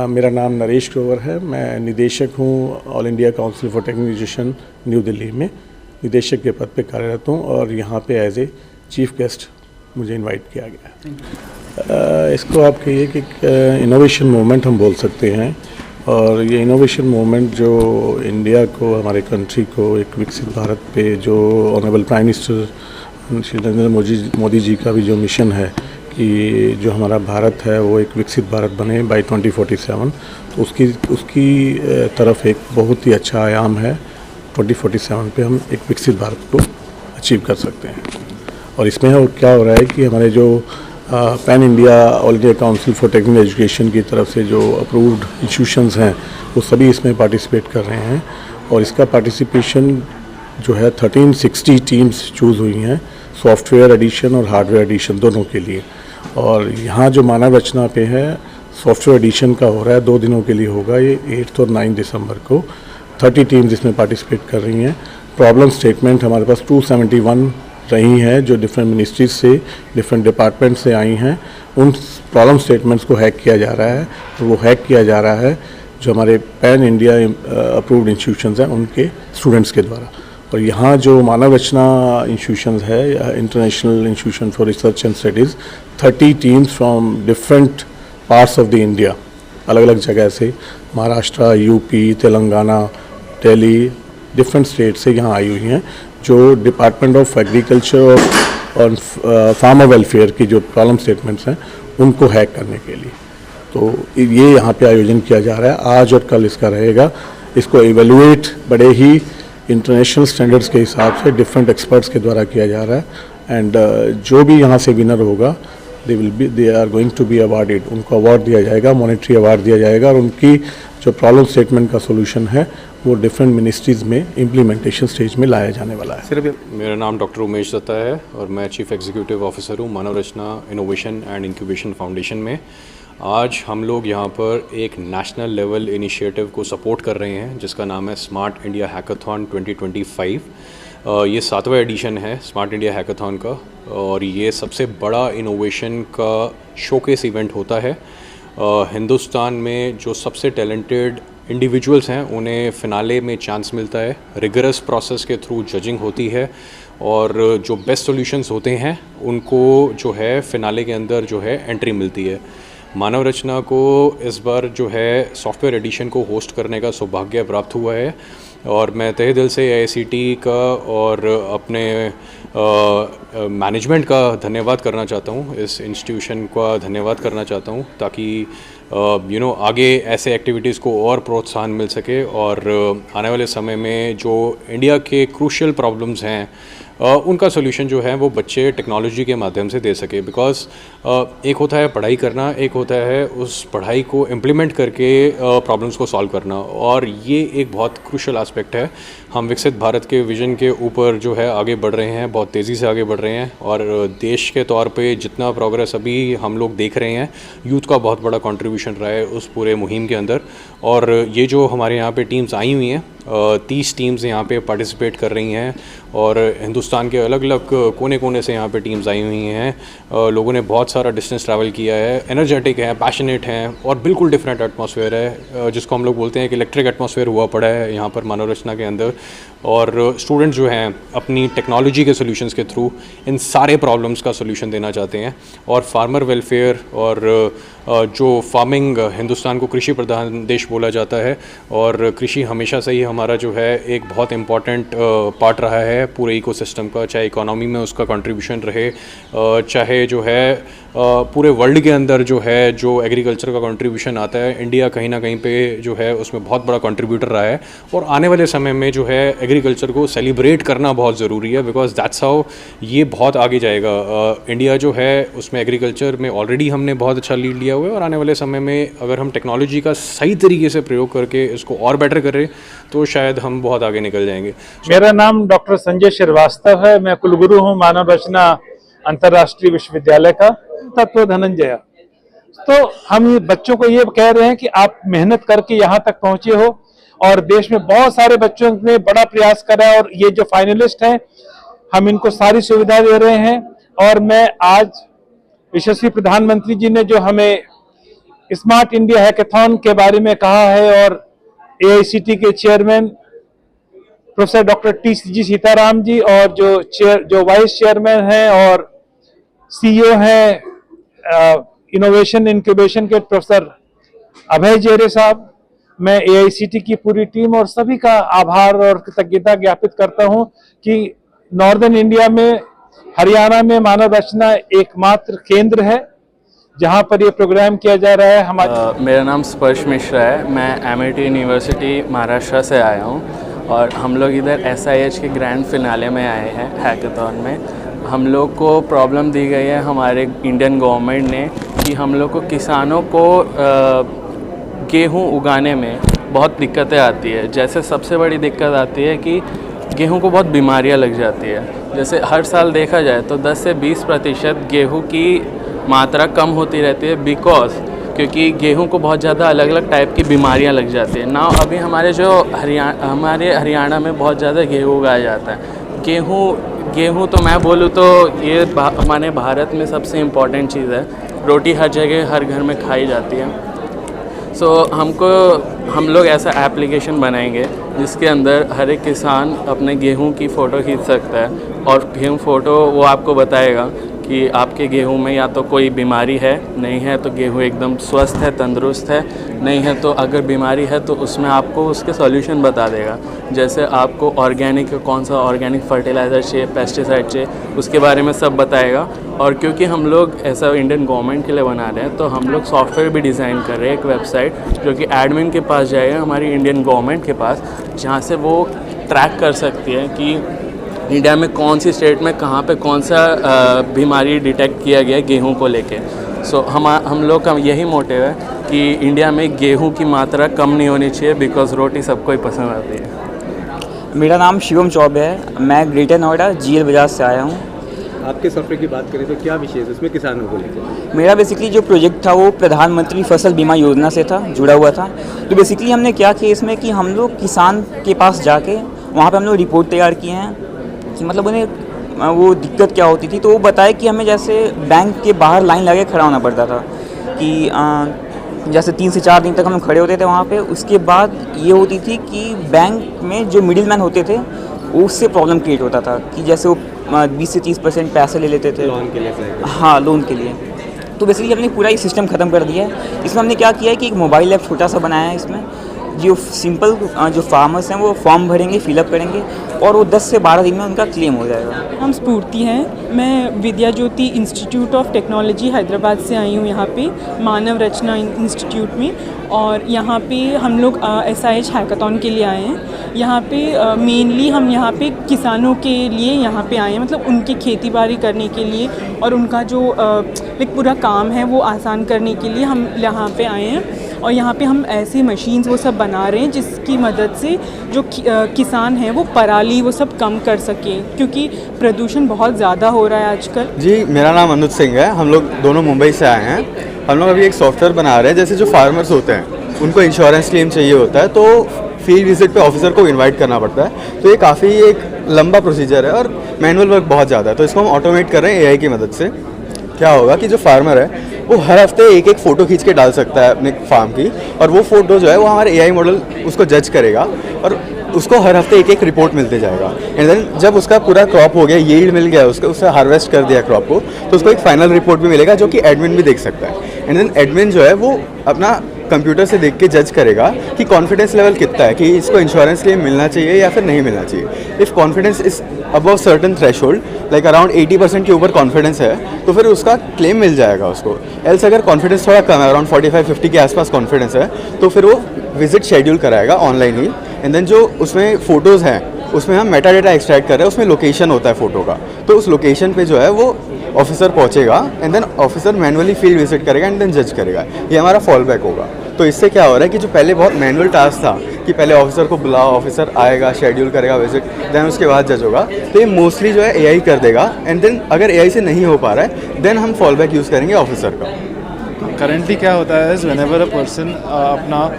मेरा नाम नरेश ग्रोवर है। मैं निदेशक हूँ all India council for technical education new Delhi में, निदेशक के पद पे कार्यरत हूँ और यहाँ पे एज ए चीफ गेस्ट मुझे इनवाइट किया गया। इसको आप कहिए कि इनोवेशन मूवमेंट हम बोल सकते हैं, और ये इनोवेशन मूवमेंट जो इंडिया को, हमारे कंट्री को एक विकसित भारत पे जो honourable prime minister Shri Narendra Modi ji का भी जो मिशन है कि जो हमारा भारत है वो एक विकसित भारत बने बाय 2047, तो उसकी तरफ एक बहुत ही अच्छा आयाम है। 2047 पे हम एक विकसित भारत को अचीव कर सकते हैं। और इसमें क्या हो रहा है कि हमारे जो pan India all India council for technical education की तरफ से जो अप्रूव्ड इंस्टीट्यूशंस हैं वो सभी इसमें पार्टिसिपेट कर रहे हैं, और इसका पार्टिसिपेशन जो है 1360 टीम्स चूज़ हुई हैं, सॉफ्टवेयर एडिशन और हार्डवेयर एडिशन दोनों के लिए। और यहाँ जो मानव रचना पे है सॉफ्टवेयर एडिशन का हो रहा है, 2 दिनों के लिए होगा, ये 8 और 9 दिसंबर को। 30 टीम्स इसमें पार्टिसिपेट कर रही हैं। प्रॉब्लम स्टेटमेंट हमारे पास 271 रही हैं जो डिफरेंट मिनिस्ट्रीज से, डिफरेंट डिपार्टमेंट से आई हैं। उन प्रॉब्लम स्टेटमेंट्स को हैक किया जा रहा है, तो वो हैक किया जा रहा है जो हमारे पैन इंडिया अप्रूव्ड इंस्टीट्यूशंस हैं उनके स्टूडेंट्स के द्वारा। और यहाँ जो मानव रचना इंस्टीट्यूशंस है, international institution for research and studies, 30 teams from different parts of the India, अलग अलग जगह से, Maharashtra, UP, Telangana, Delhi, different state से यहाँ आई हुई हैं, जो डिपार्टमेंट ऑफ एग्रीकल्चर और फार्मर वेलफेयर की जो प्रॉब्लम स्टेटमेंट्स हैं उनको हैक करने के लिए। तो ये यहाँ पे आयोजन किया जा रहा है, आज और कल इसका रहेगा। इसको इवेलुएट बड़े ही इंटरनेशनल स्टैंडर्ड्स के हिसाब से डिफरेंट एक्सपर्ट्स के द्वारा किया जा रहा है। एंड जो भी यहाँ से विनर होगा they are going to be awarded, उनको अवार्ड दिया जाएगा, मॉनेटरी अवार्ड दिया जाएगा, और उनकी जो प्रॉब्लम स्टेटमेंट का सोल्यूशन है वो डिफरेंट मिनिस्ट्रीज़ में इम्प्लीमेंटेशन स्टेज में लाया जाने वाला है। सिर्फ मेरा नाम डॉक्टर उमेश दत्ता है और मैं चीफ एग्जीक्यूटिव ऑफिसर हूँ मानव रचना इनोवेशन एंड इंक्यूबेशन फाउंडेशन में। आज हम लोग यहाँ पर एक नेशनल लेवल इनिशिएटिव को सपोर्ट कर रहे हैं जिसका नाम है स्मार्ट इंडिया हैकाथॉन 2025। ये 7वां एडिशन है स्मार्ट इंडिया हैकाथॉन का, और ये सबसे बड़ा इनोवेशन का शोकेस इवेंट होता है। हिंदुस्तान में जो सबसे टैलेंटेड इंडिविजुअल्स हैं उन्हें फिनाले में चांस मिलता है, रिगरस प्रोसेस के थ्रू जजिंग होती है, और जो बेस्ट सॉल्यूशंस होते हैं उनको जो है फिनाले के अंदर जो है एंट्री मिलती है। मानव रचना को इस बार जो है सॉफ्टवेयर एडिशन को होस्ट करने का सौभाग्य प्राप्त हुआ है, और मैं तहे दिल से AICTE का और अपने मैनेजमेंट का धन्यवाद करना चाहता हूँ, इस इंस्टीट्यूशन का धन्यवाद करना चाहता हूँ, ताकि आगे ऐसे एक्टिविटीज़ को और प्रोत्साहन मिल सके, और आने वाले समय में जो इंडिया के क्रूशियल प्रॉब्लम्स हैं उनका सोल्यूशन जो है वो बच्चे टेक्नोलॉजी के माध्यम से दे सके। बिकॉज एक होता है पढ़ाई करना, एक होता है उस पढ़ाई को इम्प्लीमेंट करके प्रॉब्लम्स को सॉल्व करना, और ये एक बहुत क्रूशियल एस्पेक्ट है। हम विकसित भारत के विजन के ऊपर जो है आगे बढ़ रहे हैं, बहुत तेज़ी से आगे बढ़ रहे हैं, और देश के तौर पे जितना प्रोग्रेस अभी हम लोग देख रहे हैं, यूथ का बहुत बड़ा कंट्रीब्यूशन रहा है उस पूरे मुहिम के अंदर। और ये जो हमारे यहाँ पे टीम्स आई हुई हैं, 30 टीम्स यहाँ पे पार्टिसिपेट कर रही हैं, और हिंदुस्तान के अलग अलग कोने कोने से यहाँ पे टीम्स आई हुई हैं। लोगों ने बहुत सारा डिस्टेंस ट्रैवल किया है, एनर्जेटिक हैं, पैशनेट हैं, और बिल्कुल डिफरेंट एटमॉस्फेयर है, जिसको हम लोग बोलते हैं कि इलेक्ट्रिक एटमॉस्फेयर हुआ पड़ा है यहाँ पर मानव रचना के अंदर। और स्टूडेंट्स जो हैं अपनी टेक्नोलॉजी के सोल्यूशंस के थ्रू इन सारे प्रॉब्लम्स का सोल्यूशन देना चाहते हैं। और फार्मर वेलफेयर और जो फार्मिंग, हिंदुस्तान को कृषि प्रधान देश बोला जाता है, और कृषि हमेशा से ही हमारा जो है एक बहुत इम्पॉर्टेंट पार्ट रहा है पूरे इकोसिस्टम का, चाहे इकोनॉमी में उसका कंट्रीब्यूशन रहे, चाहे जो है पूरे वर्ल्ड के अंदर जो है जो एग्रीकल्चर का कंट्रीब्यूशन आता है, इंडिया कहीं ना कहीं पे जो है उसमें बहुत बड़ा कंट्रीब्यूटर रहा है। और आने वाले समय में जो है एग्रीकल्चर को सेलिब्रेट करना बहुत ज़रूरी है, बिकॉज दैट्स हाउ ये बहुत आगे जाएगा। इंडिया जो है उसमें एग्रीकल्चर में ऑलरेडी हमने बहुत अच्छा लीड लिया हुआ है, और आने वाले समय में अगर हम टेक्नोलॉजी का सही तरीके से प्रयोग करके इसको और बेटर करें तो शायद हम बहुत आगे निकल जाएंगे। मेरा नाम डॉक्टर संजय श्रीवास्तव है, मैं कुलगुरु हूँ मानव रचना अंतर्राष्ट्रीय विश्वविद्यालय का। तत्व धनंजय। तो हम बच्चों को ये कह रहे हैं कि आप मेहनत करके यहाँ तक पहुंचे हो, और देश में बहुत सारे बच्चों ने बड़ा प्रयास करा है, और ये जो फाइनलिस्ट हैं हम इनको सारी सुविधा दे रहे हैं। और मैं आज यशस्वी प्रधानमंत्री जी ने जो हमें स्मार्ट इंडिया हैकाथॉन के बारे में कहा है और AICT के chairman professor doctor TC Sitaram ji और जो वाइस चेयरमैन हैं और CEO हैं इनोवेशन इंक्यूबेशन के प्रोफेसर अभय जेरे साहब, मैं AICT की पूरी टीम और सभी का आभार और कृतज्ञता ज्ञापित करता हूं कि नॉर्दर्न इंडिया में हरियाणा में मानव रचना एकमात्र केंद्र है जहां पर ये प्रोग्राम किया जा रहा है। हमारे मेरा नाम स्पर्श मिश्रा है, मैं MIT यूनिवर्सिटी महाराष्ट्र से आया हूं और हम लोग इधर SIH के ग्रैंड फिनाले में आए हैं हैकाथॉन में। हम लोग को प्रॉब्लम दी गई है हमारे इंडियन गवर्नमेंट ने कि हम लोग को किसानों को गेहूं उगाने में बहुत दिक्कतें आती है। जैसे सबसे बड़ी दिक्कत आती है कि गेहूं को बहुत बीमारियां लग जाती है। जैसे हर साल देखा जाए तो 10 से 20% गेहूं की मात्रा कम होती रहती है क्योंकि गेहूं को बहुत ज़्यादा अलग अलग टाइप की बीमारियां लग जाती है ना। अभी हमारे हरियाणा में बहुत ज़्यादा गेहूं उगाया जाता है। गेहूं तो मैं बोलूँ तो ये हमारे भारत में सबसे इम्पॉर्टेंट चीज़ है। रोटी हर जगह हर घर में खाई जाती है। हम लोग ऐसा एप्लीकेशन बनाएंगे जिसके अंदर हर एक किसान अपने गेहूं की फ़ोटो खींच सकता है और गेहूं फ़ोटो वो आपको बताएगा कि आपके गेहूं में या तो कोई बीमारी है, नहीं है तो गेहूं एकदम स्वस्थ है, तंदुरुस्त है, नहीं है तो अगर बीमारी है तो उसमें आपको उसके सॉल्यूशन बता देगा। जैसे आपको ऑर्गेनिक कौन सा ऑर्गेनिक फर्टिलाइज़र चाहिए, पेस्टिसाइड चाहिए, उसके बारे में सब बताएगा। और क्योंकि हम लोग ऐसा इंडियन गवर्नमेंट के लिए बना रहे हैं तो हम लोग सॉफ्टवेयर भी डिज़ाइन कर रहे हैं, एक वेबसाइट जो कि एडमिन के पास जाएगा हमारी इंडियन गवर्नमेंट के पास, जहाँ से वो ट्रैक कर सकती है कि इंडिया में कौन सी स्टेट में कहाँ पे कौन सा बीमारी डिटेक्ट किया गया है गेहूं को लेके। हम लोग का यही मोटिव है कि इंडिया में गेहूं की मात्रा कम नहीं होनी चाहिए बिकॉज रोटी सबको ही पसंद आती है। मेरा नाम शिवम चौबे है, मैं ग्रेटर नोएडा GL बजाज से आया हूँ। आपके सॉफ्टवेयर की बात करें तो क्या विशेष उसमें किसानों को लेकर? मेरा बेसिकली जो प्रोजेक्ट था वो प्रधानमंत्री फसल बीमा योजना से था, जुड़ा हुआ था। तो बेसिकली हमने क्या किया इसमें कि हम लोग किसान के पास जाके वहाँ पे हम लोग रिपोर्ट तैयार किए हैं कि मतलब उन्हें वो दिक्कत क्या होती थी। तो वो बताया कि हमें जैसे बैंक के बाहर लाइन लगे खड़ा होना पड़ता था कि जैसे 3 से 4 दिन तक हम खड़े होते थे वहाँ पे। उसके बाद ये होती थी कि बैंक में जो मिडिल मैन होते थे उससे प्रॉब्लम क्रिएट होता था कि जैसे वो 20 से 30% पैसे ले लेते थे लोन के लिए। हाँ, लोन के लिए। तो बेसिकली हमने पूरा ये सिस्टम ख़त्म कर दिया है। इसमें हमने क्या किया है कि एक मोबाइल ऐप छोटा सा बनाया है। इसमें जो सिंपल जो फार्मर्स हैं वो फॉर्म भरेंगे, फिलअप करेंगे और वो 10 से 12 दिन में उनका क्लेम हो जाएगा। हम स्फूर्ति हैं, मैं विद्या ज्योति इंस्टीट्यूट ऑफ टेक्नोलॉजी हैदराबाद से आई हूँ यहाँ पे मानव रचना इंस्टीट्यूट में। और यहाँ पे हम लोग SIH हैकाथॉन के लिए आए हैं। यहाँ पे मेनली हम यहाँ पे किसानों के लिए यहाँ पे आए हैं, मतलब उनकी खेती बाड़ी करने के लिए और उनका जो एक पूरा काम है वो आसान करने के लिए हम यहाँ पे आए हैं। और यहाँ पे हम ऐसी मशीन्स वो सब बना रहे हैं जिसकी मदद से जो किसान हैं वो पराली वो सब कम कर सकें, क्योंकि प्रदूषण बहुत ज़्यादा हो रहा है आजकल। जी, मेरा नाम अनुज सिंह है, हम लोग दोनों मुंबई से आए हैं। हम लोग अभी एक सॉफ्टवेयर बना रहे हैं। जैसे जो फार्मर्स होते हैं उनको इंश्योरेंस क्लेम चाहिए होता है तो फील्ड विजिट पे ऑफिसर को इनवाइट करना पड़ता है। तो ये काफ़ी एक लंबा प्रोसीजर है और मैनुअल वर्क बहुत ज़्यादा है। तो इसको हम ऑटोमेट कर रहे हैं AI की मदद से। क्या होगा कि जो फार्मर है वो हर हफ्ते एक फ़ोटो खींच के डाल सकता है अपने फार्म की, और वो फ़ोटो जो है वो हमारे AI मॉडल उसको जज करेगा और उसको हर हफ्ते एक रिपोर्ट मिलते जाएगा। एंड देन जब उसका पूरा क्रॉप हो गया, यील्ड मिल गया उसका, उससे हार्वेस्ट कर दिया क्रॉप को, तो उसको एक फाइनल रिपोर्ट भी मिलेगा जो कि एडमिन भी देख सकता है। एंड देन एडमिन जो है वो अपना कंप्यूटर से देख के जज करेगा कि कॉन्फिडेंस लेवल कितना है कि इसको इंश्योरेंस क्लेम मिलना चाहिए या फिर नहीं मिलना चाहिए। If confidence is above certain threshold, like around 80% के ऊपर कॉन्फिडेंस है तो फिर उसका क्लेम मिल जाएगा उसको। एल्स अगर कॉन्फिडेंस थोड़ा कम है, अराउंड 45-50 के आसपास कॉन्फिडेंस है, तो फिर वो विजिट शेड्यूल कराएगा ऑनलाइन ही। एंड देन जो उसमें फ़ोटोज़ हैं उसमें हम मेटा डेटा एक्सट्रैक्ट कर रहे हैं, उसमें लोकेशन होता है फ़ोटो का, तो उस लोकेशन पे जो है वो ऑफिसर पहुंचेगा and then officer manually field visit करेगा एंड देन जज करेगा। ये हमारा फॉल बैक होगा। तो इससे क्या हो रहा है कि जो पहले बहुत मैनुअल टास्क था कि पहले ऑफिसर को बुलाओ, ऑफिसर आएगा, शेड्यूल करेगा विजिट, देन उसके बाद जज होगा, तो ये मोस्टली जो है AI कर देगा। एंड देन अगर AI से नहीं हो पा रहा है देन हम फॉल बैक यूज़ करेंगे ऑफिसर का। करेंटली क्या होता है, व्हेनेवर अ पर्सन अपना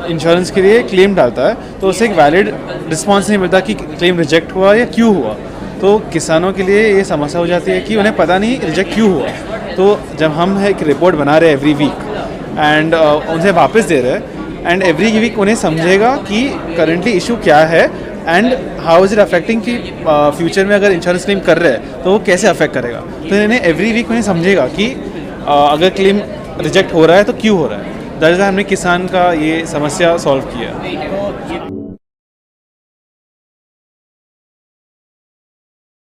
इंश्योरेंस के लिए क्लेम डालता है तो उसे एक वैलिड रिस्पॉन्स नहीं मिलता कि क्लेम रिजेक्ट हुआ या क्यों हुआ। तो किसानों के लिए ये समस्या हो जाती है कि उन्हें पता नहीं रिजेक्ट क्यों हुआ। तो जब हम एक रिपोर्ट बना रहे हैं एवरी वीक एंड उनसे वापस दे रहे हैं एंड एवरी वीक उन्हें समझेगा कि करंटली इशू क्या है and how is it affecting कि फ्यूचर में अगर इंश्योरेंस क्लेम कर रहे हैं तो वो कैसे अफेक्ट करेगा। तो इन्हें एवरी वीक उन्हें समझेगा कि अगर क्लेम रिजेक्ट हो रहा है तो क्यों हो रहा है। दैट इज़ हमने किसान का ये समस्या सॉल्व किया।